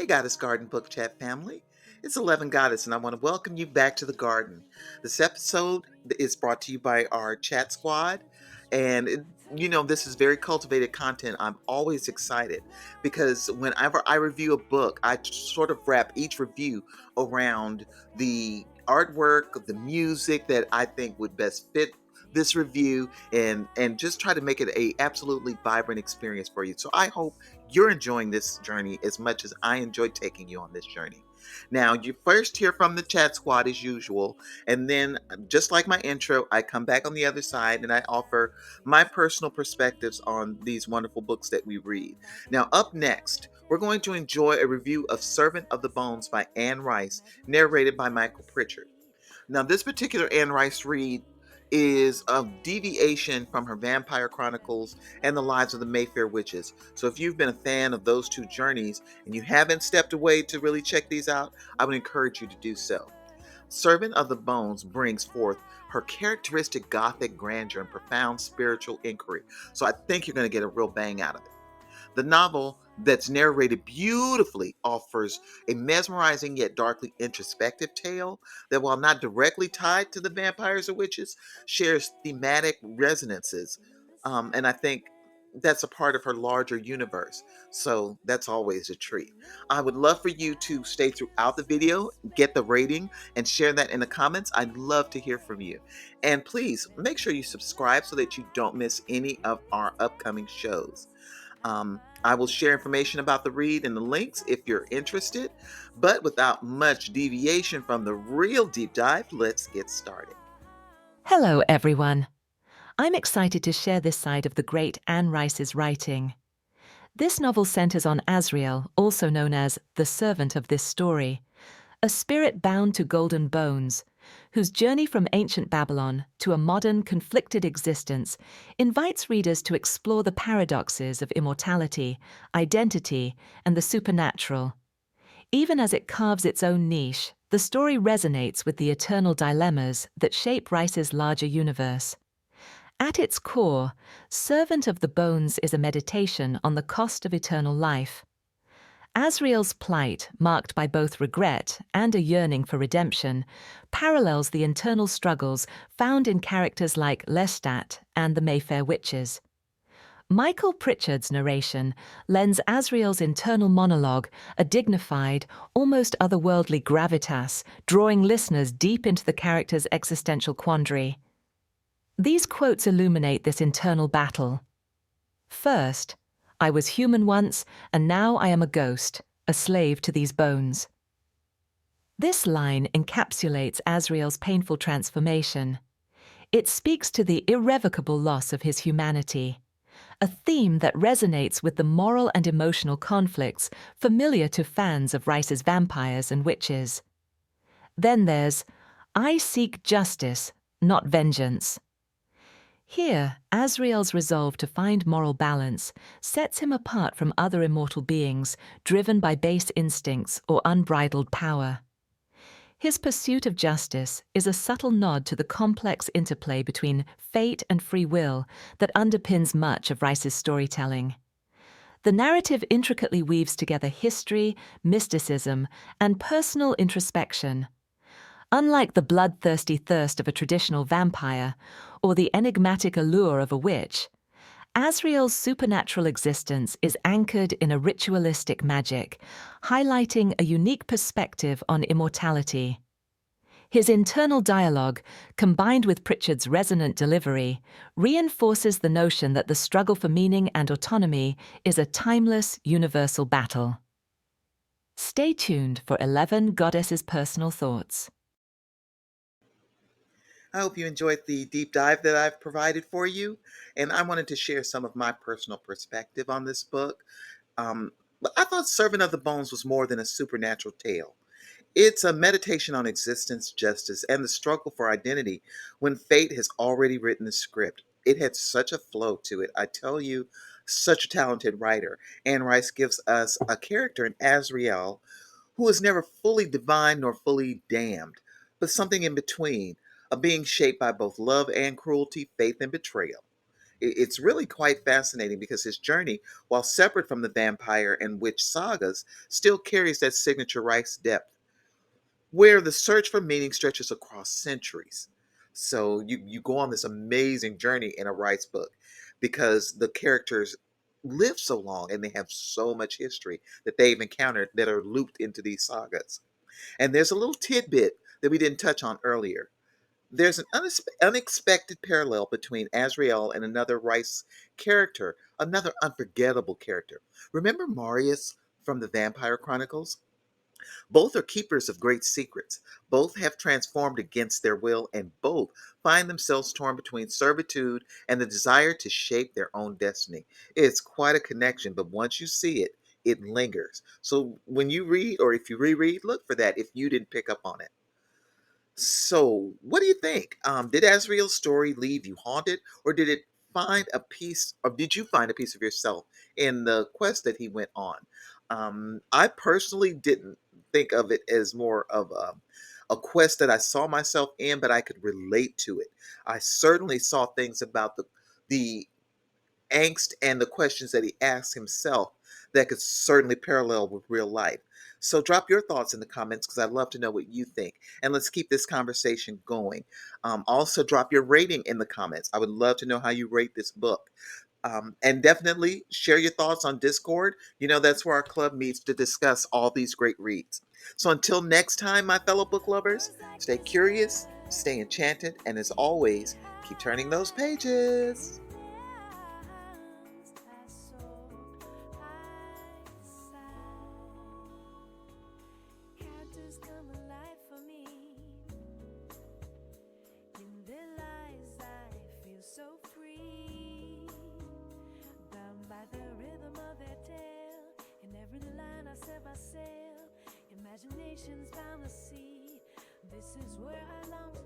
Hey, Goddess Garden Book Chat family. It's 11 Goddess, and I want to welcome you back to the garden. This episode is brought to you by our chat squad. And, this is very cultivated content. I'm always excited because whenever I review a book, I sort of wrap each review around the artwork, the music that I think would best fit this review and just try to make it a absolutely vibrant experience for you. So I hope you're enjoying this journey as much as I enjoy taking you on this journey. Now, you first hear from the chat squad as usual, and then, just like my intro, I come back on the other side and I offer my personal perspectives on these wonderful books that we read. Now, up next, we're going to enjoy a review of Servant of the Bones by Anne Rice, narrated by Michael Pritchard. Now, this particular Anne Rice read is a deviation from her Vampire Chronicles and the Lives of the Mayfair Witches. So if you've been a fan of those two journeys and you haven't stepped away to really check these out, I would encourage you to do so. Servant of the Bones brings forth her characteristic gothic grandeur and profound spiritual inquiry. So I think you're going to get a real bang out of it. The novel, that's narrated beautifully, offers a mesmerizing yet darkly introspective tale that, while not directly tied to the vampires or witches, shares thematic resonances. And I think that's a part of her larger universe. So that's always a treat. I would love for you to stay throughout the video, get the rating, and share that in the comments. I'd love to hear from you. And please make sure you subscribe so that you don't miss any of our upcoming shows. I will share information about the read and the links if you're interested, but without much deviation from the real deep dive, let's get started. Hello, everyone. I'm excited to share this side of the great Anne Rice's writing. This novel centers on Asriel, also known as the servant of this story, a spirit bound to golden bones, whose journey from ancient Babylon to a modern, conflicted existence invites readers to explore the paradoxes of immortality, identity, and the supernatural. Even as it carves its own niche, the story resonates with the eternal dilemmas that shape Rice's larger universe. At its core, Servant of the Bones is a meditation on the cost of eternal life. Asriel's plight, marked by both regret and a yearning for redemption, parallels the internal struggles found in characters like Lestat and the Mayfair Witches. Michael Pritchard's narration lends Asriel's internal monologue a dignified, almost otherworldly gravitas, drawing listeners deep into the character's existential quandary. These quotes illuminate this internal battle. First, I was human once, and now I am a ghost, a slave to these bones. This line encapsulates Asriel's painful transformation. It speaks to the irrevocable loss of his humanity, a theme that resonates with the moral and emotional conflicts familiar to fans of Rice's vampires and witches. Then there's, I seek justice, not vengeance. Here, Asriel's resolve to find moral balance sets him apart from other immortal beings driven by base instincts or unbridled power. His pursuit of justice is a subtle nod to the complex interplay between fate and free will that underpins much of Rice's storytelling. The narrative intricately weaves together history, mysticism, and personal introspection. Unlike the bloodthirsty thirst of a traditional vampire or the enigmatic allure of a witch, Asriel's supernatural existence is anchored in a ritualistic magic, highlighting a unique perspective on immortality. His internal dialogue, combined with Pritchard's resonant delivery, reinforces the notion that the struggle for meaning and autonomy is a timeless, universal battle. Stay tuned for 11 Goddess's personal thoughts. I hope you enjoyed the deep dive that I've provided for you, and I wanted to share some of my personal perspective on this book. But I thought Servant of the Bones was more than a supernatural tale. It's a meditation on existence, justice, and the struggle for identity when fate has already written the script. It had such a flow to it. I tell you, such a talented writer. Anne Rice gives us a character in Azrael who is never fully divine nor fully damned, but something in between, a being shaped by both love and cruelty, faith and betrayal. It's really quite fascinating because his journey, while separate from the vampire and witch sagas, still carries that signature Rice depth, where the search for meaning stretches across centuries. So you go on this amazing journey in a Rice book because the characters live so long and they have so much history that they've encountered that are looped into these sagas. And there's a little tidbit that we didn't touch on earlier. There's an unexpected parallel between Azrael and another Rice character, another unforgettable character. Remember Marius from the Vampire Chronicles? Both are keepers of great secrets. Both have transformed against their will, and both find themselves torn between servitude and the desire to shape their own destiny. It's quite a connection, but once you see it, it lingers. So when you read, or if you reread, look for that if you didn't pick up on it. So, what do you think? Did Asriel's story leave you haunted, or did it find a piece, or did you find a piece of yourself in the quest that he went on? I personally didn't think of it as more of a quest that I saw myself in, but I could relate to it. I certainly saw things about the angst and the questions that he asked himself that could certainly parallel with real life. So drop your thoughts in the comments because I'd love to know what you think. And let's keep this conversation going. Also, drop your rating in the comments. I would love to know how you rate this book. And definitely share your thoughts on Discord. You know, that's where our club meets to discuss all these great reads. So until next time, my fellow book lovers, stay curious, stay enchanted, and as always, keep turning those pages. Characters come alive for me. In their lives I feel so free, bound by the rhythm of their tale. In every line I set my sail, imagination's bound to see. This is where I long to